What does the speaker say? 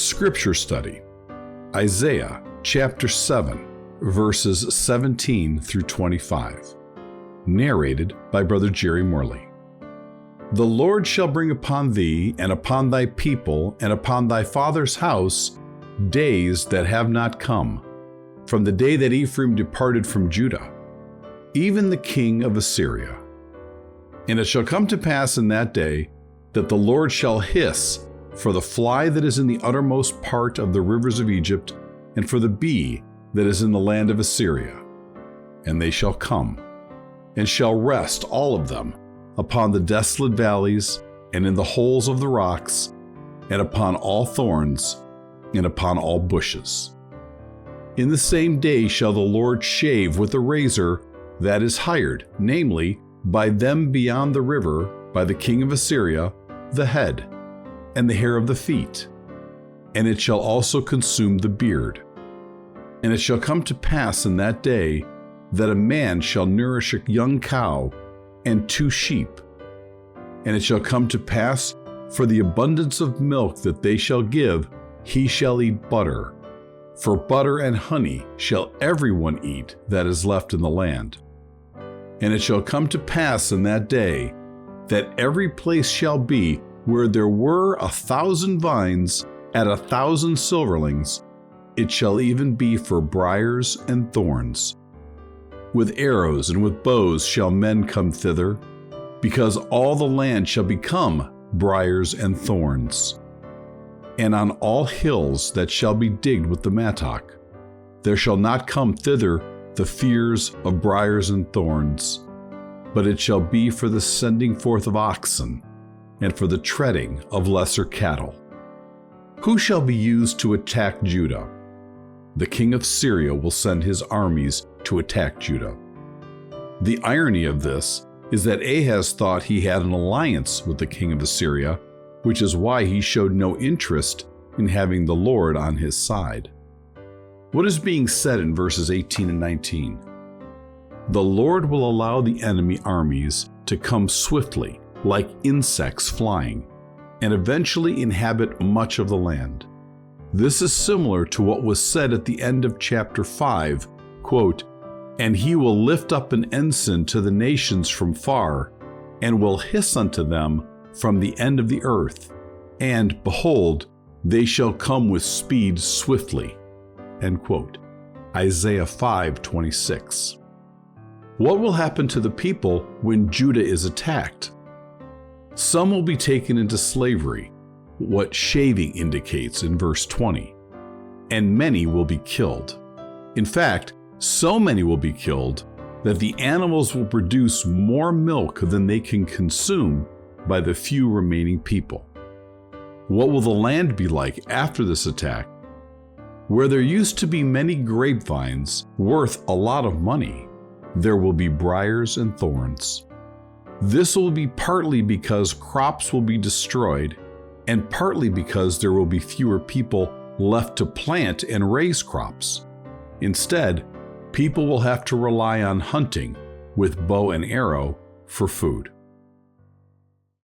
Scripture study, Isaiah chapter 7, verses 17 through 25. Narrated by Brother Jerry Morley. The Lord shall bring upon thee, and upon thy people, and upon thy father's house, days that have not come, from the day that Ephraim departed from Judah, even the king of Assyria. And it shall come to pass in that day that the Lord shall hiss for the fly that is in the uttermost part of the rivers of Egypt, and for the bee that is in the land of Assyria. And they shall come, and shall rest all of them upon the desolate valleys, and in the holes of the rocks, and upon all thorns, and upon all bushes. In the same day shall the Lord shave with a razor that is hired, namely, by them beyond the river, by the king of Assyria, the head, and the hair of the feet, and it shall also consume the beard. And it shall come to pass in that day that a man shall nourish a young cow and 2 sheep. And it shall come to pass for the abundance of milk that they shall give, he shall eat butter. For butter and honey shall everyone eat that is left in the land. And it shall come to pass in that day that every place shall be where there were 1,000 vines at 1,000 silverlings, it shall even be for briars and thorns. With arrows and with bows shall men come thither, because all the land shall become briars and thorns. And on all hills that shall be digged with the mattock, there shall not come thither the fears of briars and thorns, but it shall be for the sending forth of oxen, and for the treading of lesser cattle. Who shall be used to attack Judah? The king of Syria will send his armies to attack Judah. The irony of this is that Ahaz thought he had an alliance with the king of Assyria, which is why he showed no interest in having the Lord on his side. What is being said in verses 18 and 19? The Lord will allow the enemy armies to come swiftly, like insects flying, and eventually inhabit much of the land. This is similar to what was said at the end of chapter 5, quote, "And he will lift up an ensign to the nations from far, and will hiss unto them from the end of the earth, and behold, they shall come with speed swiftly," end quote. Isaiah 5:26. What will happen to the people when Judah is attacked? Some will be taken into slavery, what shaving indicates in verse 20, and many will be killed. In fact, so many will be killed that the animals will produce more milk than they can consume by the few remaining people. What will the land be like after this attack? Where there used to be many grapevines worth a lot of money, there will be briars and thorns. This will be partly because crops will be destroyed, and partly because there will be fewer people left to plant and raise crops. Instead, people will have to rely on hunting with bow and arrow for food.